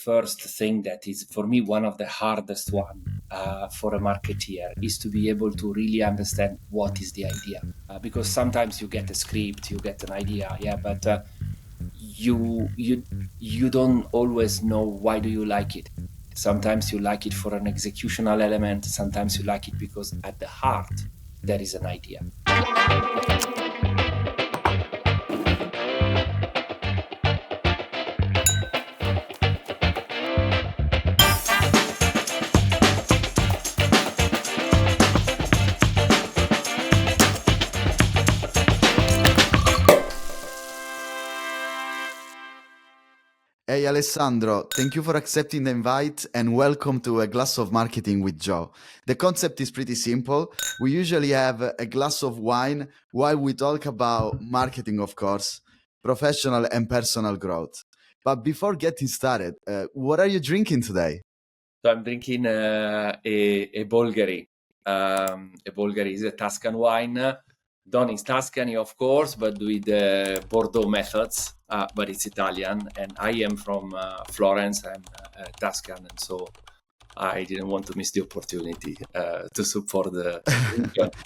first thing that is for me one of the hardest one for a marketeer is to be able to really understand what is the idea, because sometimes you get a script, you get an idea, but you don't always know why do you like it. Sometimes you like it for an executional element, sometimes you like it because at the heart there is an idea. Hey Alessandro, thank you for accepting the invite and welcome to A Glass of Marketing with Joe. The concept is pretty simple. We usually have a glass of wine while we talk about marketing, of course, professional and personal growth. But before getting started, what are you drinking today? So I'm drinking a Bulgari. A Bulgari is a Tuscan wine, done in Tuscany, of course, but with Bordeaux methods. But it's Italian, and I am from Florence. I'm Tuscan, and so I didn't want to miss the opportunity to support the.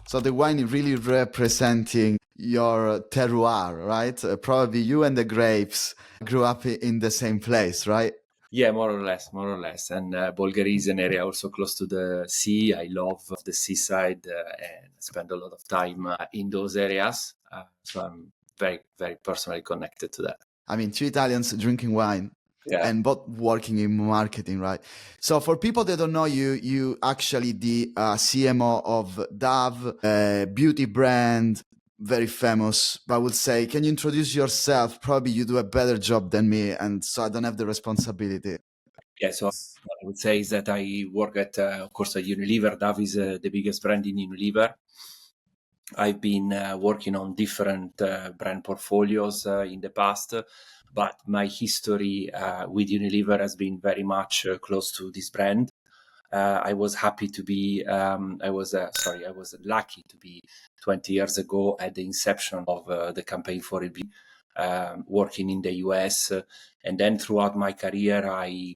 So the wine is really representing your terroir, right? Probably you and the grapes grew up in the same place, right? Yeah, more or less. And Bulgaria is an area also close to the sea. I love the seaside and spend a lot of time in those areas. So I'm very, very personally connected to that. I mean, two Italians drinking wine. Yeah. And both working in marketing, right? So for people that don't know you, you actually the CMO of Dove, a beauty brand, very famous. But I would say, can you introduce yourself? Probably you do a better job than me, and so I don't have the responsibility. Yeah, so what I would say is that I work at, of course, at Unilever. Dove is the biggest brand in Unilever. I've been working on different brand portfolios in the past, but my history with Unilever has been very much close to this brand. I was happy to be, I was lucky to be 20 years ago at the inception of the campaign for it, working in the US. And then throughout my career, I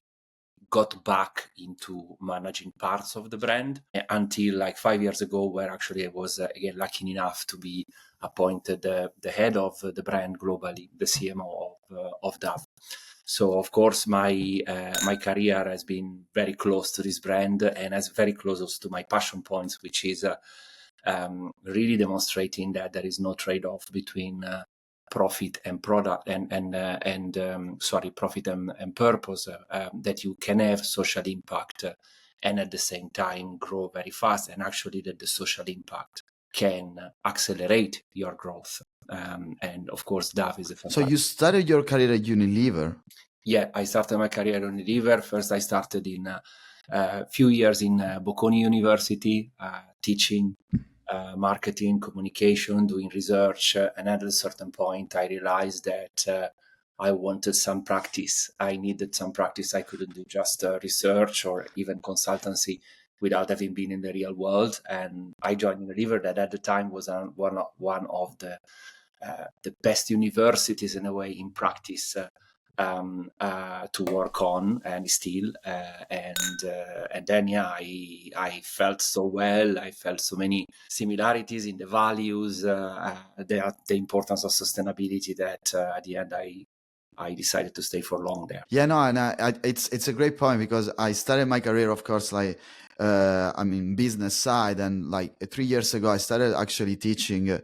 got back into managing parts of the brand until like 5 years ago, where actually I was again lucky enough to be appointed the head of the brand globally, the CMO of Dove. So of course my career has been very close to this brand and has very close also to my passion points, which is really demonstrating that there is no trade-off between profit and product profit and purpose, that you can have social impact and at the same time grow very fast, and actually that the social impact can accelerate your growth. And of course, Dove is a fantastic. So you started your career at Unilever. Yeah, I started my career at Unilever. First, I started in a few years in Bocconi University, teaching marketing, communication, doing research. And at a certain point, I realized that I wanted some practice. I needed some practice. I couldn't do just research or even consultancy without having been in the real world. And I joined Unilever, that at the time was one of the best universities in a way in practice to work on, and still and then I felt so well. I felt so many similarities in the values, the importance of sustainability, that at the end I decided to stay for long there. Yeah, no, and it's a great point, because I started my career, of course, like business side, and like 3 years ago I started actually teaching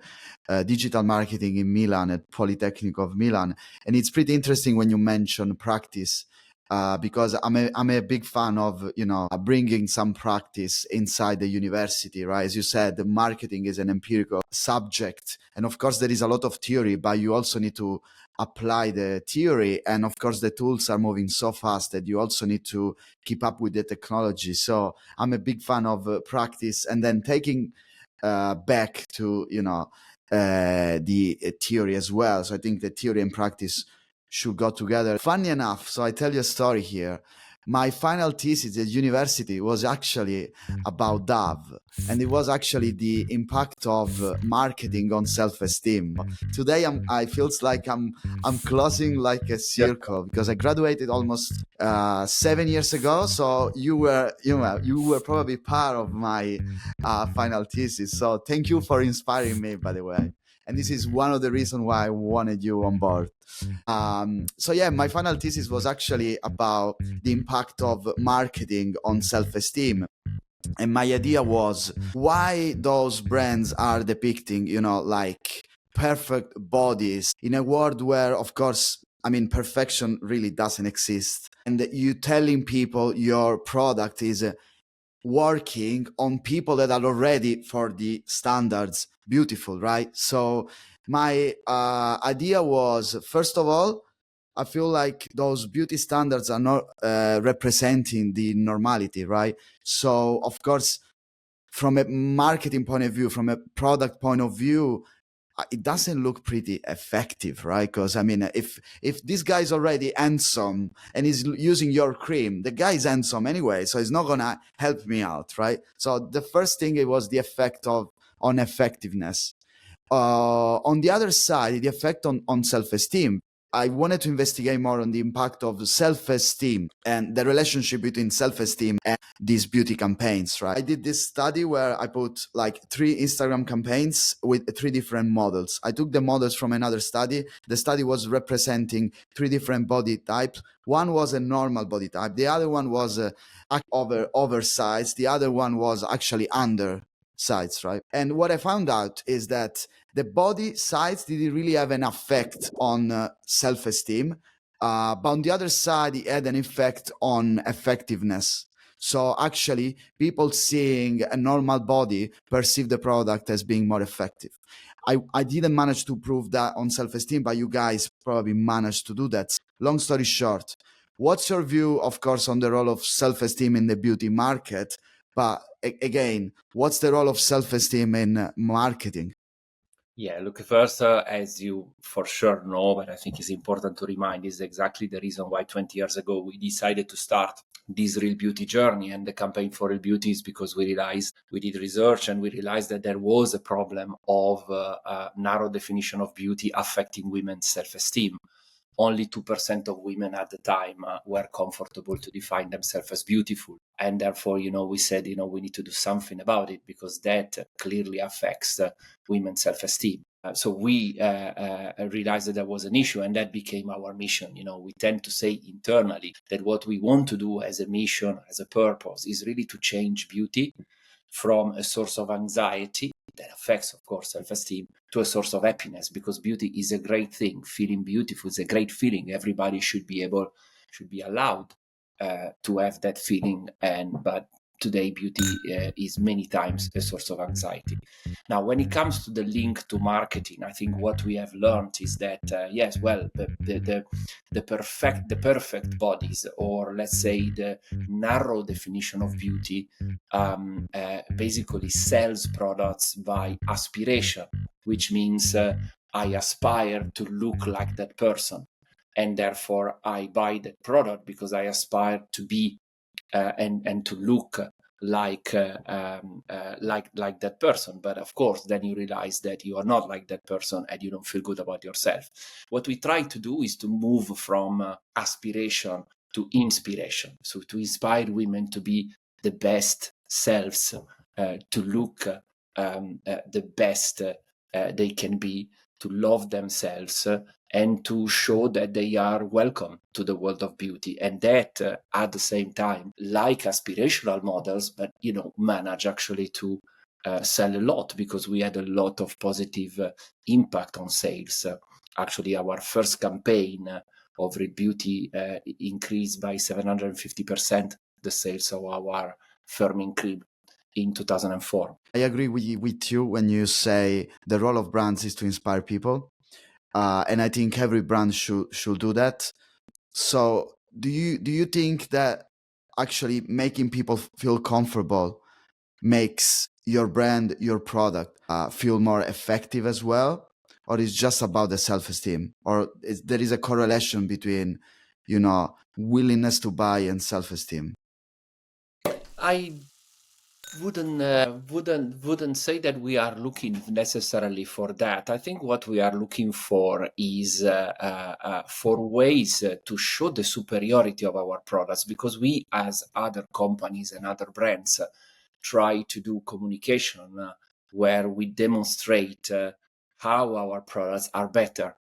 digital marketing in Milan at Polytechnic of Milan, and it's pretty interesting when you mention practice. Because I'm a big fan of bringing some practice inside the university, right? As you said, the marketing is an empirical subject, and of course there is a lot of theory, but you also need to apply the theory, and of course the tools are moving so fast that you also need to keep up with the technology. So I'm a big fan of practice, and then taking back to the theory as well. So I think the theory and practice should go together. Funny enough, so I tell you a story here. my final thesis at university was actually about Dove, and it was actually the impact of marketing on self-esteem. Today, I feels like I'm closing like a circle because I graduated almost 7 years ago. So you were probably part of my final thesis. So thank you for inspiring me, by the way. And this is one of the reasons why I wanted you on board. So yeah, my final thesis was actually about the impact of marketing on self-esteem. And my idea was why those brands are depicting, like perfect bodies in a world where, of course, I mean, perfection really doesn't exist. And you telling people your product is working on people that are already, for the standards, beautiful, right? So my idea was, first of all, I feel like those beauty standards are not representing the normality, right? So, of course, from a marketing point of view, from a product point of view, it doesn't look pretty effective, right? Because I mean, if this guy's already handsome and he's using your cream, the guy's handsome anyway, so it's not gonna help me out, right? So the first thing, it was the effect of on effectiveness. On the other side, the effect on self-esteem. I wanted to investigate more on the impact of self-esteem and the relationship between self-esteem and these beauty campaigns, right? I did this study where I put like 3 Instagram campaigns with 3 different models. I took the models from another study. The study was representing 3 different body types. One was a normal body type. The other one was oversized. The other one was actually undersized, right? And what I found out is that the body size didn't really have an effect on self-esteem, but on the other side, it had an effect on effectiveness. So actually, people seeing a normal body perceive the product as being more effective. I didn't manage to prove that on self-esteem, but you guys probably managed to do that. Long story short, what's your view, of course, on the role of self-esteem in the beauty market? But again, what's the role of self-esteem in marketing? Yeah, look, first, as you for sure know, but I think it's important to remind, is exactly the reason why 20 years ago we decided to start this real beauty journey and the campaign for real beauty, is because we realized, we did research and we realized that there was a problem of a narrow definition of beauty affecting women's self-esteem. Only 2% of women at the time were comfortable to define themselves as beautiful. And therefore, we said, we need to do something about it, because that clearly affects women's self-esteem. So we realized that there was an issue, and that became our mission. We tend to say internally that what we want to do as a mission, as a purpose, is really to change beauty from a source of anxiety that affects, of course, self-esteem, to a source of happiness, because beauty is a great thing. Feeling beautiful is a great feeling. Everybody should be allowed to have that feeling. But today, beauty is many times a source of anxiety. Now, when it comes to the link to marketing, I think what we have learned is that yes, well, the perfect bodies, or let's say the narrow definition of beauty, basically sells products by aspiration, which means I aspire to look like that person, and therefore I buy that product because I aspire to be and to look like that person. But of course, then you realize that you are not like that person and you don't feel good about yourself. What we try to do is to move from aspiration to inspiration, so to inspire women to be the best selves, to look the best they can be, to love themselves, and to show that they are welcome to the world of beauty. And that at the same time, like aspirational models, but manage actually to sell a lot, because we had a lot of positive impact on sales. Actually, our first campaign of Real Beauty increased by 750% the sales of our firming cream in 2004. I agree with you when you say the role of brands is to inspire people, and I think every brand should do that. So, do you think that actually making people feel comfortable makes your brand, your product, feel more effective as well, or is just about the self-esteem, or there is a correlation between willingness to buy and self-esteem? I wouldn't say that we are looking necessarily for that. I think what we are looking for is for ways to show the superiority of our products, because we, as other companies and other brands, try to do communication where we demonstrate how our products are better.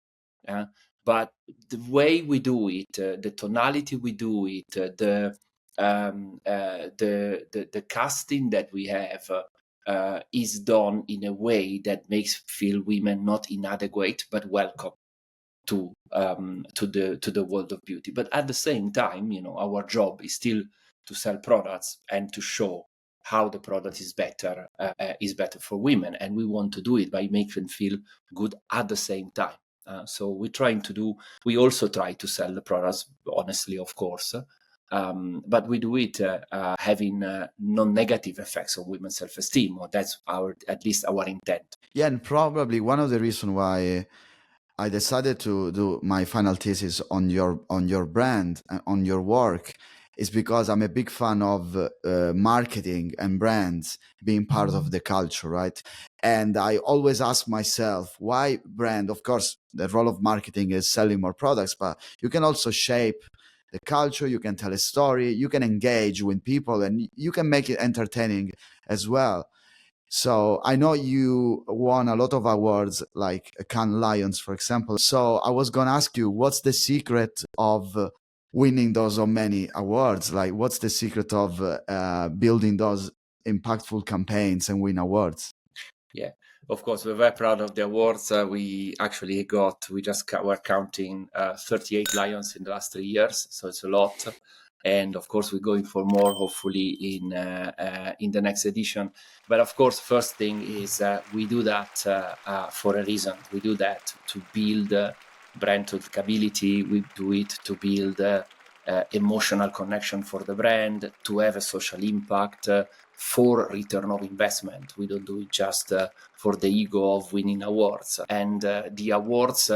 But the way we do it, the tonality we do it, the casting that we have is done in a way that makes feel women not inadequate but welcome to the world of beauty. But at the same time, our job is still to sell products and to show how the product is better for women, and we want to do it by making them feel good at the same time. So we also try to sell the products honestly, of course, but we do it having non-negative effects on women's self-esteem, or that's at least our intent. Yeah, and probably one of the reasons why I decided to do my final thesis on your brand and on your work is because I'm a big fan of marketing and brands being part of the culture, right? And I always ask myself why brand. Of course, the role of marketing is selling more products, but you can also shape the culture. You can tell a story. You can engage with people, and you can make it entertaining as well. So I know you won a lot of awards, like Cannes Lions, for example. So I was going to ask you, what's the secret of winning those so many awards? Like, what's the secret of building those impactful campaigns and win awards? Yeah, of course, we're very proud of the awards. We actually were counting 38 Lions in the last 3 years, so it's a lot. And of course, we're going for more, hopefully, in the next edition. But of course, first thing is we do that for a reason. We do that to build brand talkability. We do it to build emotional connection for the brand, to have a social impact, for return of investment. We don't do it just for the ego of winning awards. And the awards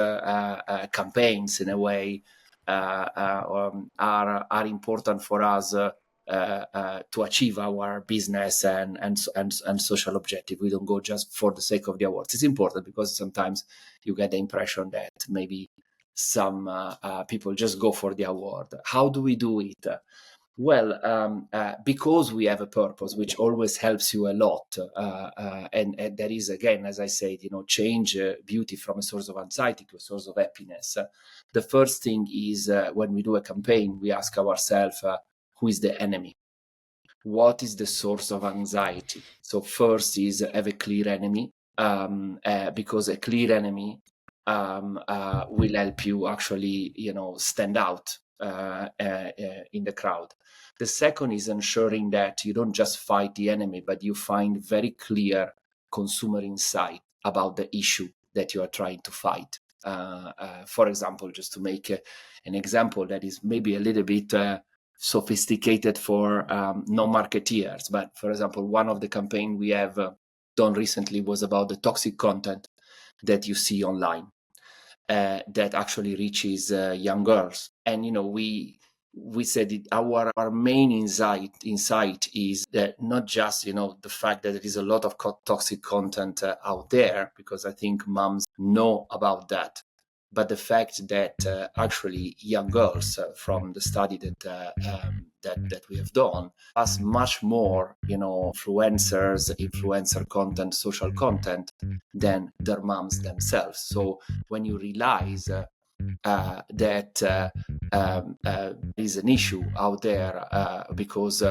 campaigns, in a way, are important for us to achieve our business and social objective. We don't go just for the sake of the awards. It's important because sometimes you get the impression that maybe some people just go for the award. How do we do it? Well, because we have a purpose, which always helps you a lot, and that is, again, as I said, change beauty from a source of anxiety to a source of happiness. The first thing is when we do a campaign, we ask ourselves, who is the enemy? What is the source of anxiety? So first is have a clear enemy, because a clear enemy will help you actually, stand out in the crowd. The second is ensuring that you don't just fight the enemy, but you find very clear consumer insight about the issue that you are trying to fight. For example, just to make an example that is maybe a little bit sophisticated for non-marketeers, but for example, one of the campaign we have done recently was about the toxic content that you see online that actually reaches young girls. And we said our main insight is that not just the fact that there is a lot of toxic content out there, because I think moms know about that, but the fact that actually young girls, from the study that we have done, has much more influencer content, social content, than their moms themselves. So when you realize that is an issue out there, because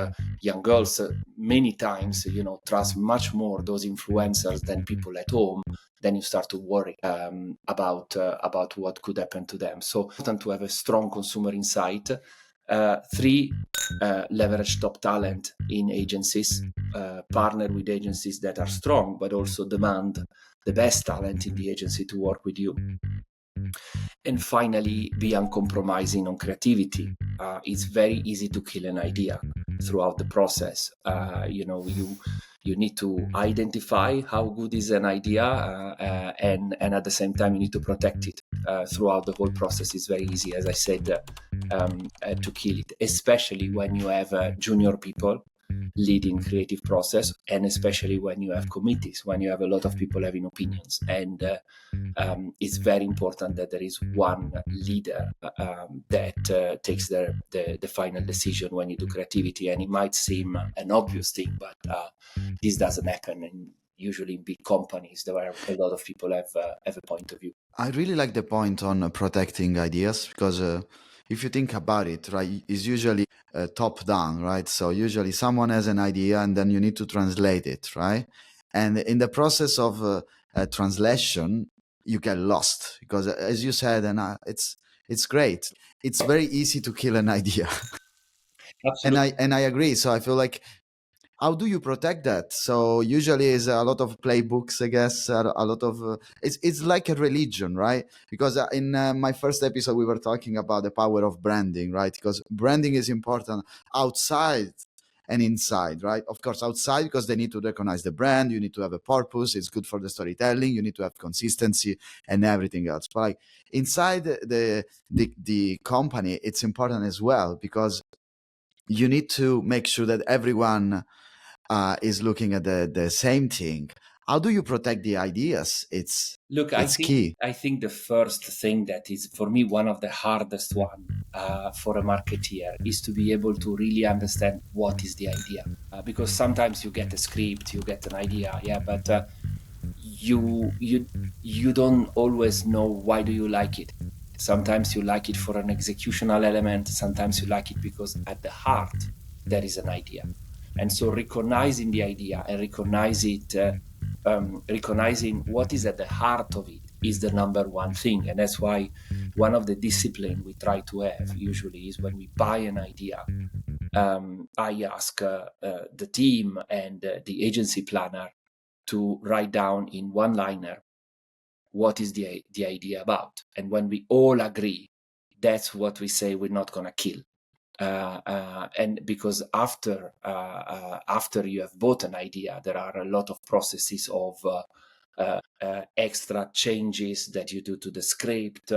young girls many times trust much more those influencers than people at home, then you start to worry about what could happen to them. So it's important to have a strong consumer insight. Three, leverage top talent in agencies, partner with agencies that are strong, but also demand the best talent in the agency to work with you. And finally, be uncompromising on creativity. It's very easy to kill an idea throughout the process. You need to identify how good is an idea, and at the same time you need to protect it. throughout the whole process is very easy, as I said, to kill it, especially when you have junior people leading creative process, and especially when you have committees, when you have a lot of people having opinions. And it's very important that there is one leader that takes the final decision when you do creativity. And it might seem an obvious thing, but this doesn't happen. And usually in big companies, there are a lot of people have a point of view. I really like the point on protecting ideas because if you think about it, right, it's usually top down, right? So usually someone has an idea and then you need to translate it, right? And in the process of translation, you get lost because, as you said, and it's great. It's very easy to kill an idea, and Absolutely. I agree. So I feel like how do you protect that? So usually is a lot of playbooks, I guess, a lot of it's like a religion, right? Because in my first episode we were talking about the power of branding, right? Because branding is important outside and inside, right? Of course outside because they need to recognize the brand, you need to have a purpose, it's good for the storytelling, you need to have consistency and everything else. But like inside the company, it's important as well because you need to make sure that everyone is looking at the same thing. How do you protect the ideas? Look, It's key. I think the first thing that is for me one of the hardest one for a marketeer is to be able to really understand what is the idea. Because sometimes you get a script, you get an idea, yeah, but you don't always know why do you like it. Sometimes you like it for an executional element. Sometimes you like it because at the heart there is an idea. And so recognizing the idea and recognizing what is at the heart of it is the number one thing. And that's why one of the discipline we try to have usually is when we buy an idea, I ask the team and the agency planner to write down in one liner what is the idea about. And when we all agree, that's what we say we're not going to kill. And because after you have bought an idea, there are a lot of processes of extra changes that you do to the script,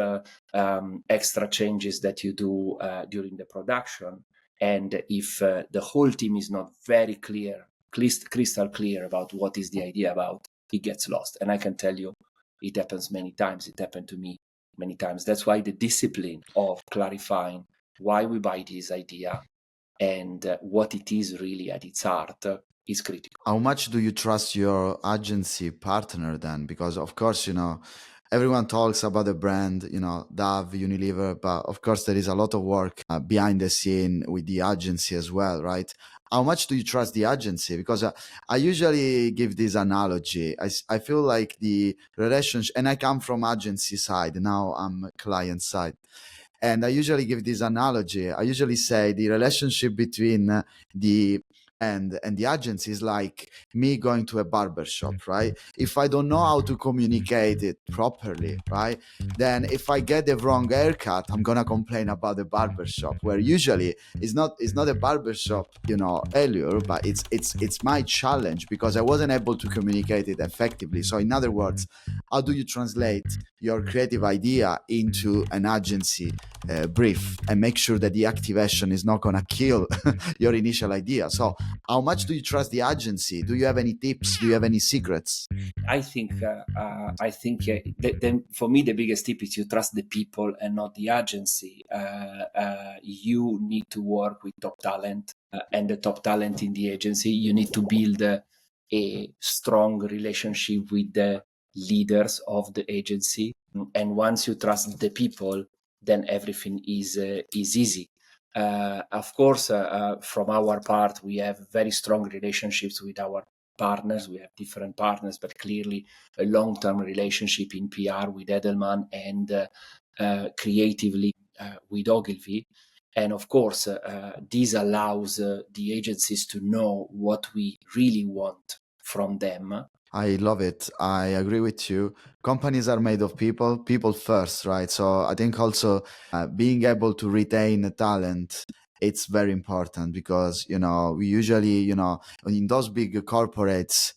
extra changes that you do during the production. And if the whole team is not very clear, crystal clear about what is the idea about, it gets lost. And I can tell you, it happens many times. It happened to me many times. That's why the discipline of clarifying why we buy this idea and what it is really at its heart is critical. How much do you trust your agency partner then? Because of course, everyone talks about the brand, Dove, Unilever, but of course there is a lot of work behind the scene with the agency as well, right? How much do you trust the agency? Because I usually give this analogy. I feel like the relationship, and I come from agency side, now I'm client side. And I usually give this analogy. I usually say the relationship between the and the agency is like me going to a barber shop, right? If I don't know how to communicate it properly, right, then if I get the wrong haircut, I'm gonna complain about the barber shop. Where usually it's not a barber shop, failure, but it's my challenge because I wasn't able to communicate it effectively. So in other words, how do you translate your creative idea into an agency brief and make sure that the activation is not going to kill your initial idea? So how much do you trust the agency? Do you have any tips? Do you have any secrets? I think for me the biggest tip is you trust the people and not the agency. You need to work with top talent and the top talent in the agency. You need to build a strong relationship with the leaders of the agency, and once you trust the people, then everything is easy. Of course, from our part, we have very strong relationships with our partners. We have different partners, but clearly a long-term relationship in PR with Edelman and creatively with Ogilvy. And of course, this allows the agencies to know what we really want from them. I love it. I agree with you. Companies are made of people, people first, right? So I think also being able to retain talent, it's very important because, we usually, in those big corporates,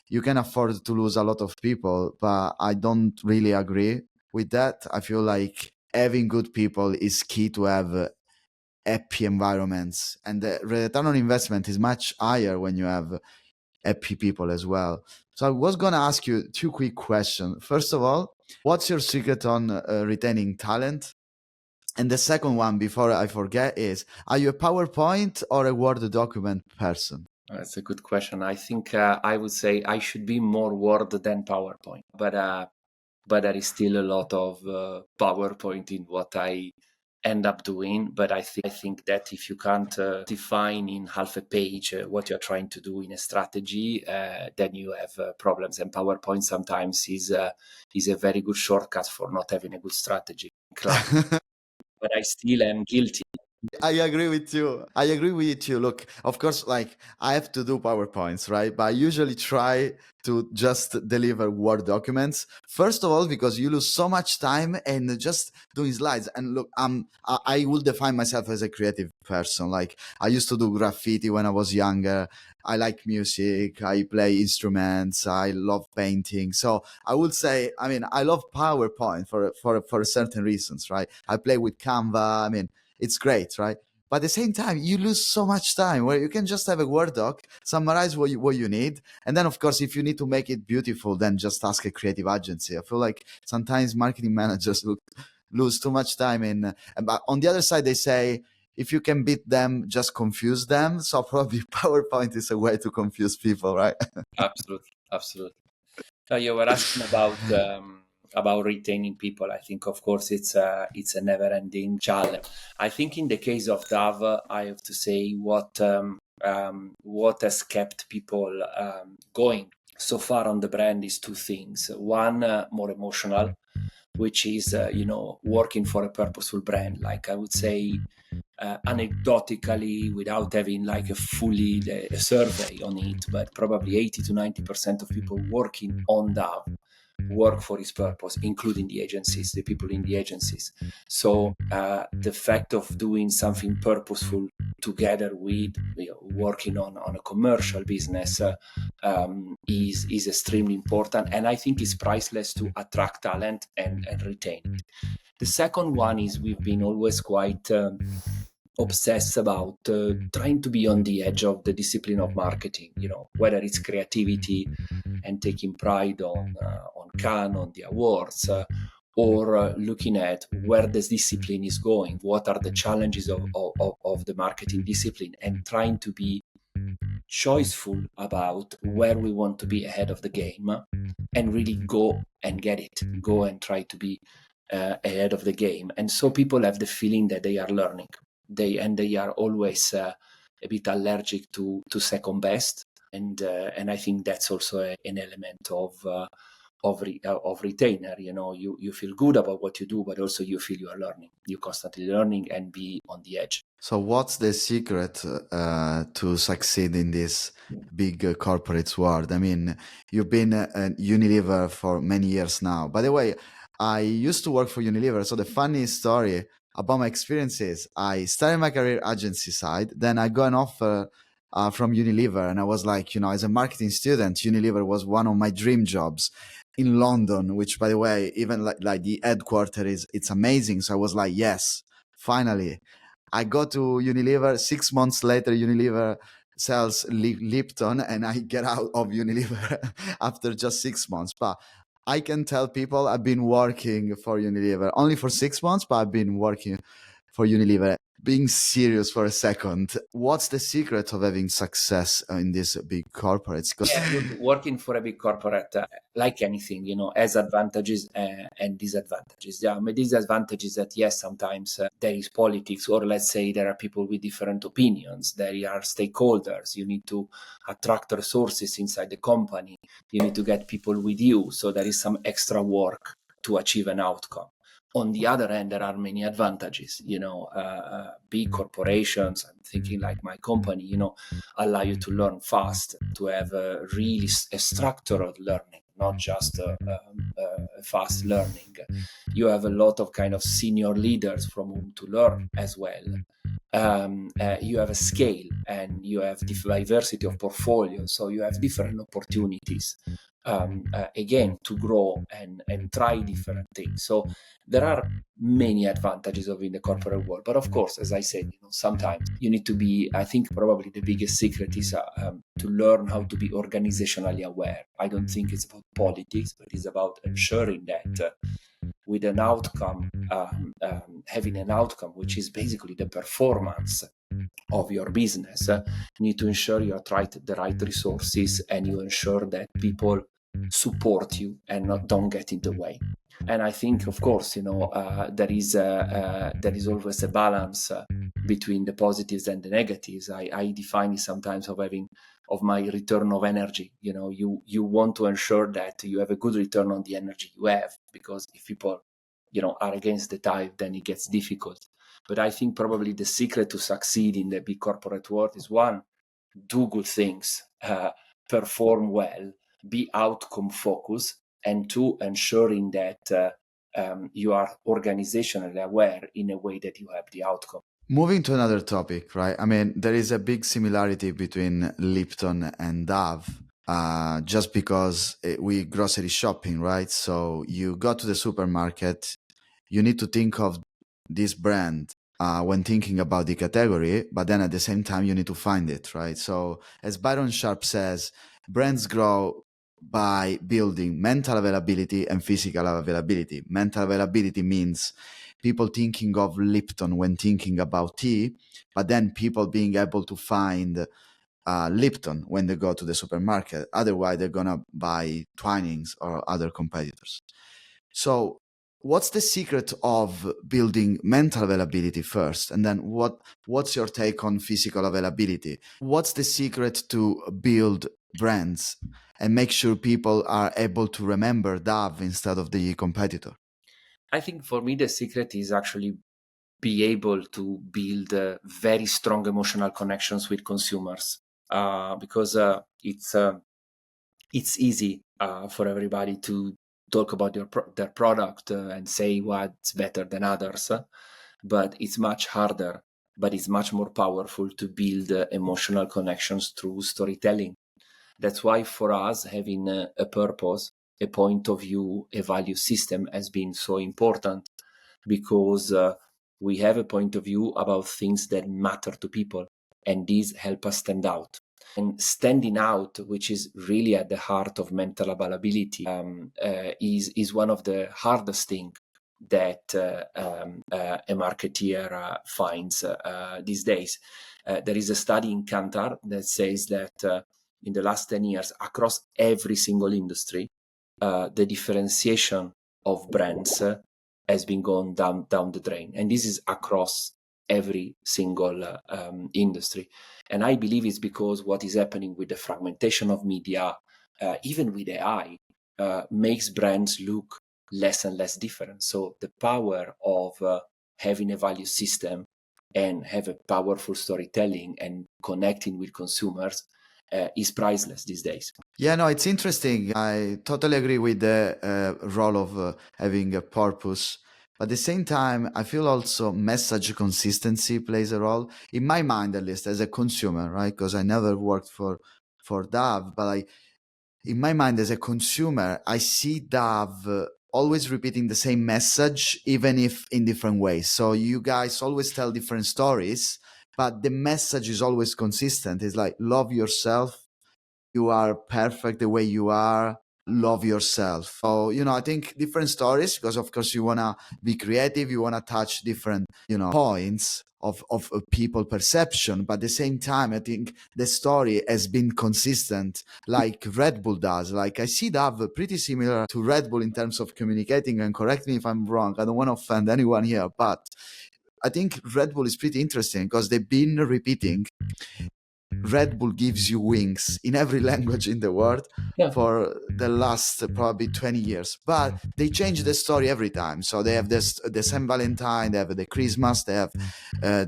you can afford to lose a lot of people, but I don't really agree with that, I feel like having good people is key to have happy environments, and the return on investment is much higher when you have happy people as well. So I was going to ask you two quick questions. First of all, what's your secret on retaining talent? And the second one, before I forget, is, are you a PowerPoint or a Word document person? That's a good question. I think I would say I should be more Word than PowerPoint, but there is still a lot of PowerPoint in what I end up doing. But I think that if you can't define in half a page what you're trying to do in a strategy, then you have problems. And PowerPoint sometimes is a very good shortcut for not having a good strategy. But I still am guilty. I agree with you. I agree with you. Look, of course, like I have to do PowerPoints, right? But I usually try to just deliver Word documents. First of all, because you lose so much time and just doing slides. And look, I will define myself as a creative person. Like I used to do graffiti when I was younger. I like music. I play instruments. I love painting. So I would say, I mean, I love PowerPoint for certain reasons, right? I play with Canva. I mean, it's great, right? But at the same time, you lose so much time where you can just have a Word doc, summarize what you need. And then, of course, if you need to make it beautiful, then just ask a creative agency. I feel like sometimes marketing managers lose too much time in. But on the other side, they say, if you can beat them, just confuse them. So probably PowerPoint is a way to confuse people, right? Absolutely, absolutely. You were asking about retaining people. I think, of course, it's a never-ending challenge. I think in the case of Dove, I have to say what has kept people going so far on the brand is two things. One, more emotional, which is working for a purposeful brand. Like I would say, anecdotally, without having like a survey on it, but probably 80 to 90% of people working on Dove work for its purpose, including the agencies, the people in the agencies. So the fact of doing something purposeful together with working on a commercial business is extremely important, and I think it's priceless to attract talent and retain it. The second one is we've been always quite obsessed about trying to be on the edge of the discipline of marketing, whether it's creativity and taking pride on Cannes, on the awards, or looking at where this discipline is going, what are the challenges of the marketing discipline, and trying to be choiceful about where we want to be ahead of the game and really go and get it, go and try to be ahead of the game. And so people have the feeling that they are learning. They are always a bit allergic to second best, and I think that's also an element of retainer. You feel good about what you do, but also you feel you are learning. You're constantly learning and be on the edge. So what's the secret to succeed in this big corporate world? I mean, you've been at Unilever for many years now. By the way, I used to work for Unilever. So the funny story about my experiences, I started my career agency side. Then I got an offer from Unilever. And I was like, as a marketing student, Unilever was one of my dream jobs in London, which, by the way, even like the headquarters it's amazing. So I was like, yes, finally. I go to Unilever. 6 months later, Unilever sells Lipton, and I get out of Unilever after just 6 months. But I can tell people I've been working for Unilever only for 6 months, but I've been working for Unilever. Being serious for a second, what's the secret of having success in these big corporates? Look, working for a big corporate, like anything, has advantages and disadvantages. There are disadvantages that, yes, sometimes there is politics, or let's say there are people with different opinions. There are stakeholders. You need to attract resources inside the company. You need to get people with you. So there is some extra work to achieve an outcome. On the other hand, there are many advantages. Big corporations, I'm thinking like my company, allow you to learn fast, to have really a structured learning, not just fast learning. You have a lot of kind of senior leaders from whom to learn as well. You have a scale, and you have diversity of portfolios, so you have different opportunities again, to grow and try different things. So there are many advantages of in the corporate world, but of course, as I said, sometimes you need to be. I think probably the biggest secret is to learn how to be organizationally aware. I don't think it's about politics, but it's about ensuring that with an outcome, having an outcome which is basically the performance of your business, you need to ensure you have the right resources, and you ensure that people support you and don't get in the way. And I think, of course, there is always a balance between the positives and the negatives. I define it sometimes of my return of energy. You want to ensure that you have a good return on the energy you have, because if people are against the tide, then it gets difficult. But I think probably the secret to succeed in the big corporate world is, one, do good things, perform well, be outcome focused, and two, ensuring that you are organizationally aware in a way that you have the outcome. Moving to another topic, right? I mean, there is a big similarity between Lipton and Dove, just because we grocery shopping, right? So you go to the supermarket, you need to think of this brand when thinking about the category, but then at the same time, you need to find it, right? So as Byron Sharp says, brands grow by building mental availability and physical availability. Mental availability means people thinking of Lipton when thinking about tea, but then people being able to find Lipton when they go to the supermarket. Otherwise, they're gonna buy Twinings or other competitors. So, what's the secret of building mental availability first, and then what's your take on physical availability? What's the secret to build brands and make sure people are able to remember Dove instead of the competitor? I think for me, the secret is actually be able to build very strong emotional connections with consumers, because it's easy for everybody to talk about their product and say what's better than others, but it's much harder, but it's much more powerful to build emotional connections through storytelling. That's why for us, having a purpose, a point of view, a value system has been so important, because we have a point of view about things that matter to people, and these help us stand out. And standing out, which is really at the heart of mental availability, is one of the hardest things that a marketeer finds these days. There is a study in Kantar that says that in the last 10 years, across every single industry, the differentiation of brands has been going down the drain. And this is across every single industry. And I believe it's because what is happening with the fragmentation of media, even with AI, makes brands look less and less different. So the power of having a value system and have a powerful storytelling and connecting with consumers is priceless these days. Yeah, no, it's interesting. I totally agree with the role of having a purpose. But at the same time, I feel also message consistency plays a role in my mind, at least as a consumer, right? Because I never worked for Dove, but in my mind as a consumer, I see Dove always repeating the same message, even if in different ways. So you guys always tell different stories, but the message is always consistent. It's like, love yourself. You are perfect the way you are. Love yourself. So, I think different stories, because of course you want to be creative, you want to touch different, points of people perception. But at the same time, I think the story has been consistent, like Red Bull does. Like, I see that pretty similar to Red Bull in terms of communicating, and correct me if I'm wrong. I don't want to offend anyone here, but I think Red Bull is pretty interesting because they've been repeating Red Bull gives you wings in every language in the world Yeah. for the last probably 20 years. But they change the story every time. So they have the St. Valentine, they have the Christmas, they have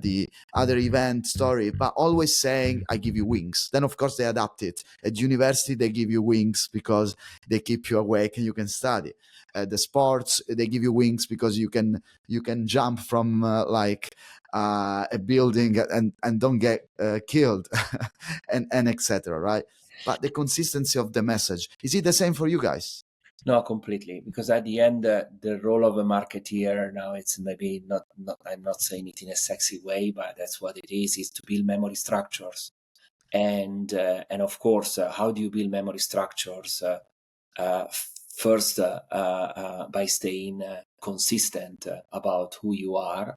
the other event story, but always saying, I give you wings. Then, of course, they adapt it. At university, they give you wings because they keep you awake and you can study. The sports, they give you wings because you can jump from a building and don't get killed and etc. Right? but the consistency of the message. Is it the same for you guys? No, completely. Because at the end, the role of a marketeer now, it's maybe not. I'm not saying it in a sexy way, but that's what it is to build memory structures. And of course, how do you build memory structures? First, by staying consistent about who you are,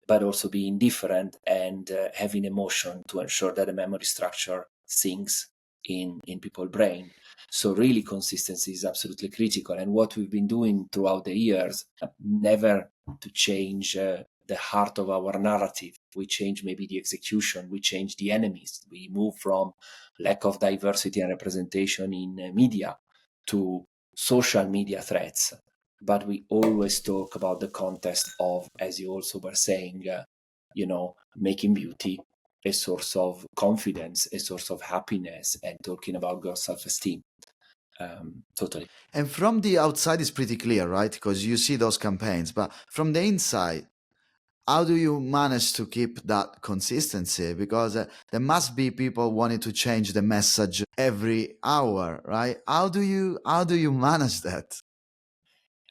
but also being different and having emotion to ensure that the memory structure sinks in people's brain. So really consistency is absolutely critical. And what we've been doing throughout the years, never to change the heart of our narrative. We change maybe the execution, we change the enemies. We move from lack of diversity and representation in media to social media threats. But we always talk about the context of, as you also were saying, making beauty a source of confidence, a source of happiness, and talking about girl self-esteem. Totally. And from the outside, it's pretty clear, right? Because you see those campaigns, but from the inside, how do you manage to keep that consistency? Because there must be people wanting to change the message every hour, right? How do you manage that?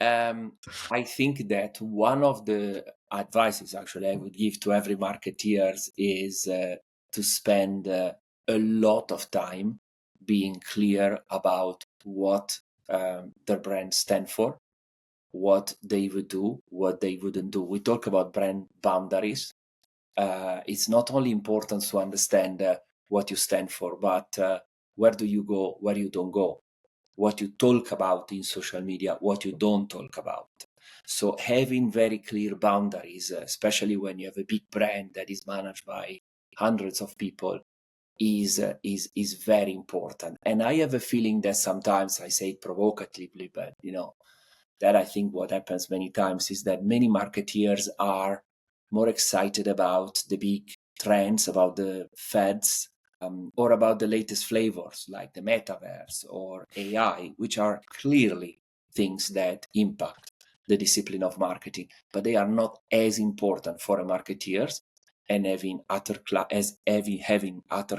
I think that one of the advices actually I would give to every marketeers is to spend a lot of time being clear about what their brand stand for, what they would do, what they wouldn't do. We talk about brand boundaries. It's not only important to understand what you stand for, but where do you go, where you don't go, what you talk about in social media, what you don't talk about. So having very clear boundaries, especially when you have a big brand that is managed by hundreds of people, is very important. And I have a feeling that sometimes I say it provocatively, but that I think what happens many times is that many marketeers are more excited about the big trends, about the fads, or about the latest flavors like the metaverse or AI, which are clearly things that impact the discipline of marketing, but they are not as important for a marketeers and having utter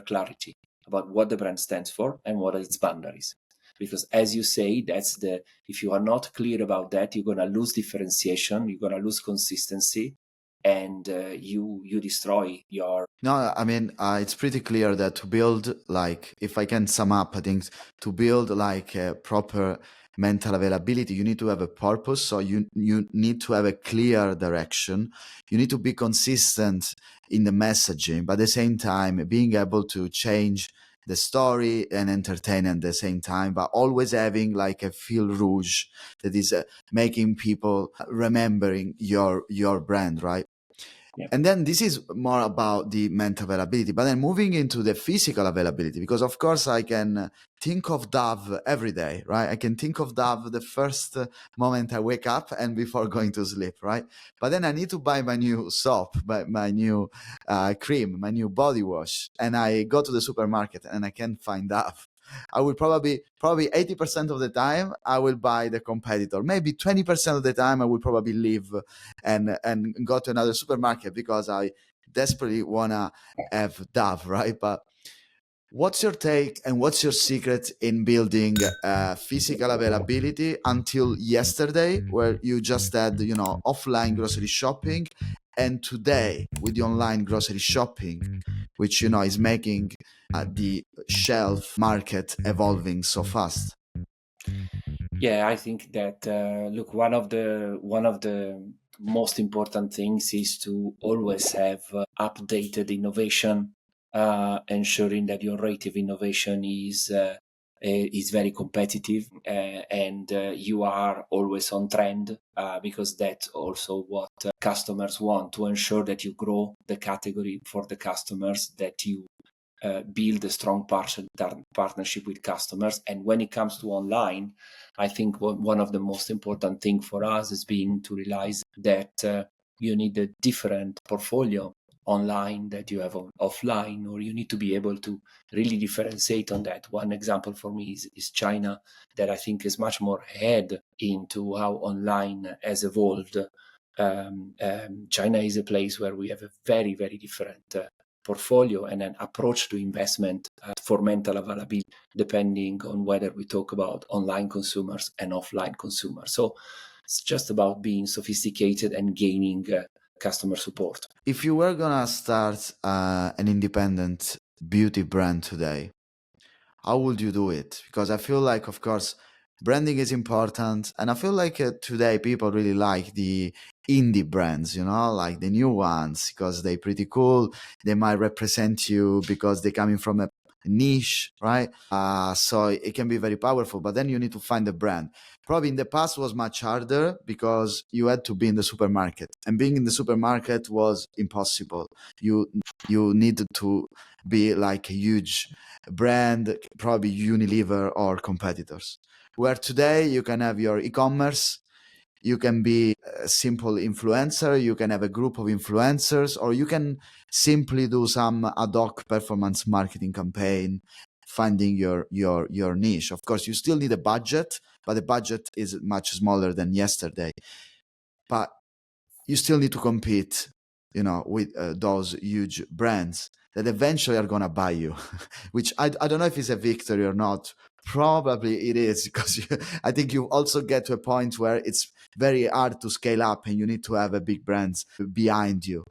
clarity about what the brand stands for and what are its boundaries. Because as you say, if you are not clear about that, you're going to lose differentiation, you're going to lose consistency, and you destroy your. No, I mean, it's pretty clear that to build, like, if I can sum up, I think to build like a proper mental availability, you need to have a purpose. So you need to have a clear direction. You need to be consistent in the messaging, but at the same time, being able to change the story and entertain at the same time, but always having like a fil rouge that is making people remembering your brand, right? Yeah. And then this is more about the mental availability, but then moving into the physical availability, because of course I can think of Dove every day, right? I can think of Dove the first moment I wake up and before going to sleep, right? But then I need to buy my new soap, my new cream, my new body wash, and I go to the supermarket and I can't find Dove. I will probably 80% of the time I will buy the competitor. Maybe 20% of the time I will probably leave and go to another supermarket because I desperately wanna have Dove, right? But what's your take and what's your secret in building physical availability until yesterday, where you just had offline grocery shopping, and today with the online grocery shopping, which is making the shelf market evolving so fast? Yeah, I think that look, one of the most important things is to always have updated innovation, ensuring that your rate of innovation is very competitive, and you are always on trend, because that's also what customers want, to ensure that you grow the category for the customers, that you build a strong partnership with customers. And when it comes to online, I think one of the most important thing for us has been to realize that you need a different portfolio online that you have offline, or you need to be able to really differentiate on that. One example for me is China, that I think is much more ahead into how online has evolved. China is a place where we have a very, very different portfolio and an approach to investment for mental availability, depending on whether we talk about online consumers and offline consumers. So it's just about being sophisticated and gaining customer support. If you were gonna start an independent beauty brand today, how would you do it? Because I feel like, of course, branding is important, and I feel like today people really like the indie brands, like the new ones, because they're pretty cool. They might represent you because they're coming from a niche, right? So it can be very powerful, but then you need to find a brand. Probably in the past was much harder because you had to be in the supermarket, and being in the supermarket was impossible. You needed to be like a huge brand, probably Unilever or competitors. Where today you can have your e-commerce, you can be a simple influencer, you can have a group of influencers, or you can simply do some ad hoc performance marketing campaign, finding your niche. Of course, you still need a budget, but the budget is much smaller than yesterday. But you still need to compete, with those huge brands that eventually are going to buy you, which I don't know if it's a victory or not. Probably it is, because I think you also get to a point where it's very hard to scale up and you need to have a big brands behind you.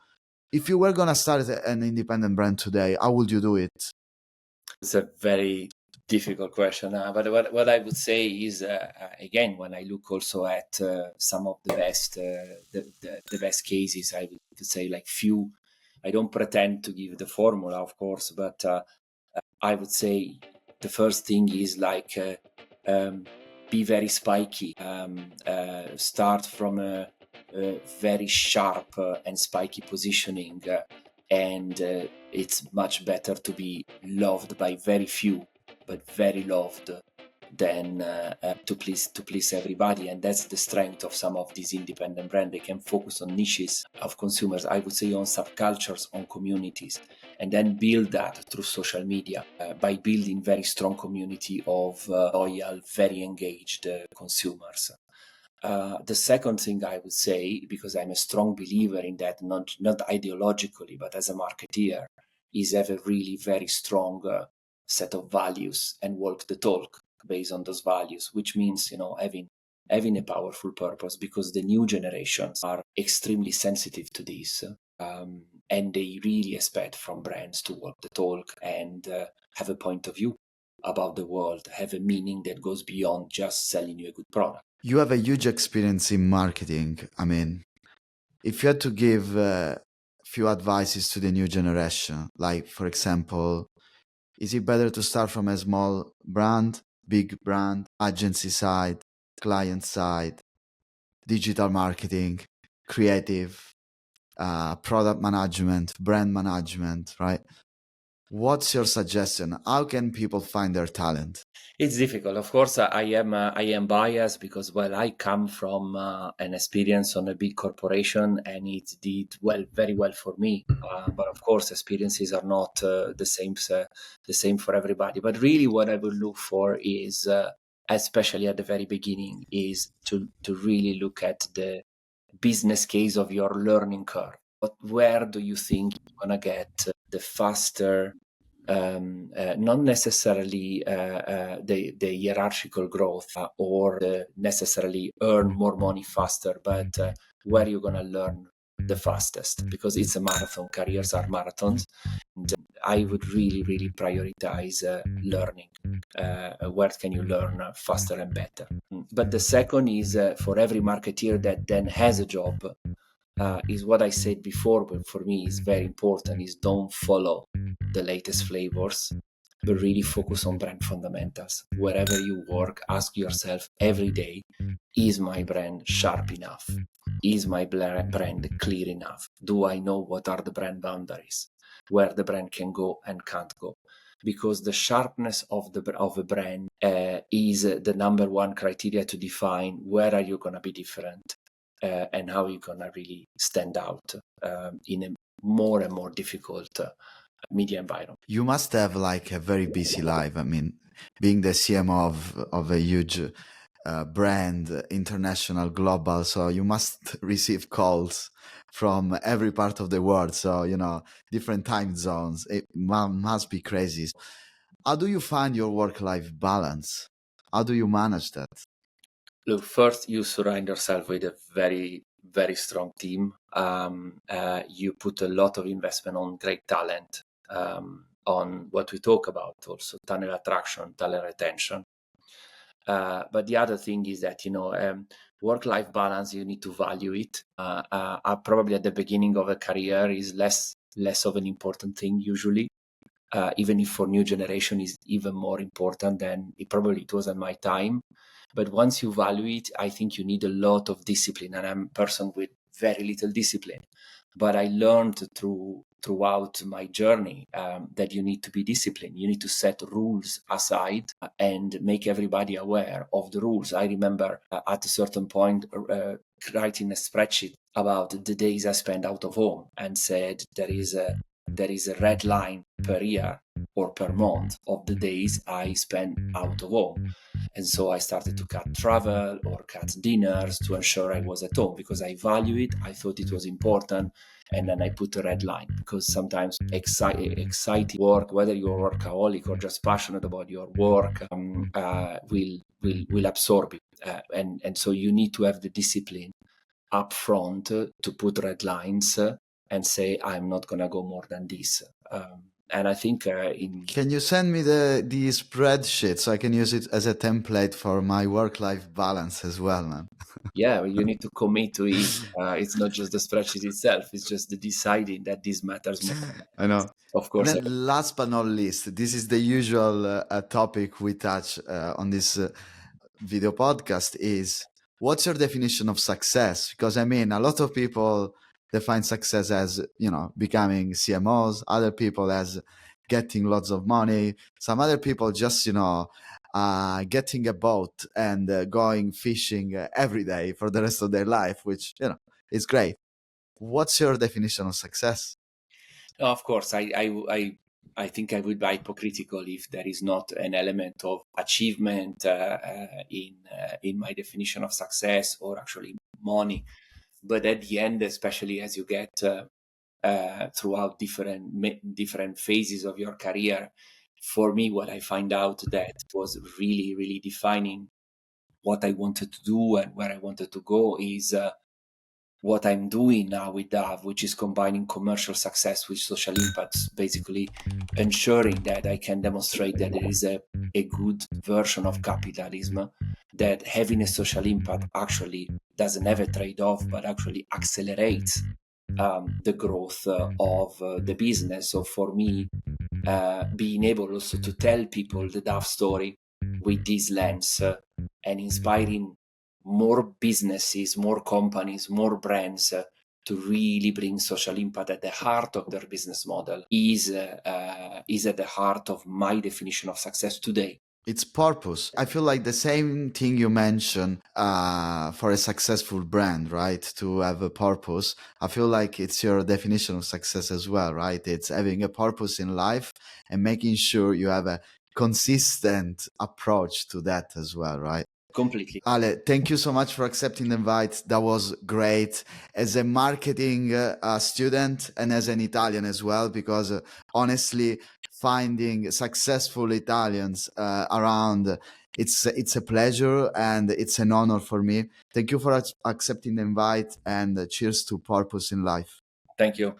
If you were going to start an independent brand today, how would you do it? It's a very difficult question, but what I would say is, again, when I look also at some of the best the best cases, I would say like few. I don't pretend to give the formula, of course, but I would say the first thing is like be very spiky. Start from a very sharp and spiky positioning, and it's much better to be loved by very few, but very loved, than to please everybody. And that's the strength of some of these independent brands. They can focus on niches of consumers, I would say on subcultures, on communities, and then build that through social media by building very strong community of loyal, very engaged consumers. The second thing I would say, because I'm a strong believer in that, not ideologically, but as a marketeer, is have a really very strong set of values and walk the talk based on those values, which means having a powerful purpose, because the new generations are extremely sensitive to this, and they really expect from brands to walk the talk and have a point of view about the world, have a meaning that goes beyond just selling you a good product. You have a huge experience in marketing. I mean, if you had to give a few advices to the new generation, like, for example, is it better to start from a small brand, big brand, agency side, client side, digital marketing, creative, product management, brand management, right? What's your suggestion? How can people find their talent? It's difficult. Of course, I am biased because, well, I come from an experience on a big corporation, and it did very well for me. But of course, experiences are not the same for everybody. But really, what I would look for is, especially at the very beginning, is to really look at the business case of your learning curve. But where do you think you're gonna get the faster, not necessarily the hierarchical growth or necessarily earn more money faster, but where you're going to learn the fastest, because it's a marathon. Careers are marathons. And I would really, really prioritize learning. Where can you learn faster and better? But the second is for every marketeer that then has a job, is what I said before, but for me is very important, is don't follow the latest flavors, but really focus on brand fundamentals. Wherever you work, ask yourself every day, is my brand sharp enough? Is my brand clear enough? Do I know what are the brand boundaries, where the brand can go and can't go? Because the sharpness of a brand is the number one criteria to define where are you going to be different, and how you're going to really stand out in a more and more difficult media environment. You must have like a very busy life. I mean, being the CMO of a huge brand, international, global, so you must receive calls from every part of the world. So, different time zones. It must be crazy. How do you find your work-life balance? How do you manage that? Look, first you surround yourself with a very, very strong team. You put a lot of investment on great talent, on what we talk about, also talent attraction, talent retention. But the other thing is that, work-life balance, you need to value it. Probably at the beginning of a career is less of an important thing usually. Even if for new generation is even more important than it was at my time. But once you value it, I think you need a lot of discipline, and I'm a person with very little discipline. But I learned throughout my journey that you need to be disciplined. You need to set rules aside and make everybody aware of the rules. I remember at a certain point writing a spreadsheet about the days I spent out of home and said there is a red line per year or per month of the days I spend out of home. And so I started to cut travel or cut dinners to ensure I was at home because I value it. I thought it was important. And then I put a red line because sometimes exciting work, whether you're a workaholic or just passionate about your work, will absorb it. And so you need to have the discipline up front to put red lines and say, I'm not going to go more than this. And I think Can you send me the spreadsheet so I can use it as a template for my work-life balance as well, man? Yeah, you need to commit to it. It's not just the spreadsheet itself; it's just the deciding that this matters more. I know. Of And course, then last but not least, this is the usual topic we touch on this video podcast is what's your definition of success? Because I mean, a lot of people define success as, becoming CMOs, other people as getting lots of money, some other people just, getting a boat and going fishing every day for the rest of their life, which, is great. What's your definition of success? no, of course, I think I would be hypocritical if there is not an element of achievement in my definition of success or actually money. But at the end, especially as you get throughout different phases of your career, for me, what I find out that was really, really defining what I wanted to do and where I wanted to go is what I'm doing now with Dove, which is combining commercial success with social impacts, basically ensuring that I can demonstrate that there is a good version of capitalism, that having a social impact actually doesn't have a trade-off, but actually accelerates the growth of the business. So for me, being able also to tell people the Dove story with this lens and inspiring more businesses, more companies, more brands to really bring social impact at the heart of their business model is at the heart of my definition of success today. It's purpose. I feel like the same thing you mentioned for a successful brand, right? To have a purpose. I feel like it's your definition of success as well, right? It's having a purpose in life and making sure you have a consistent approach to that as well, right? Completely. Ale, thank you so much for accepting the invite. That was great. As a marketing student and as an Italian as well, because honestly, finding successful Italians around, it's a pleasure and it's an honor for me. Thank you for accepting the invite and cheers to purpose in life. Thank you.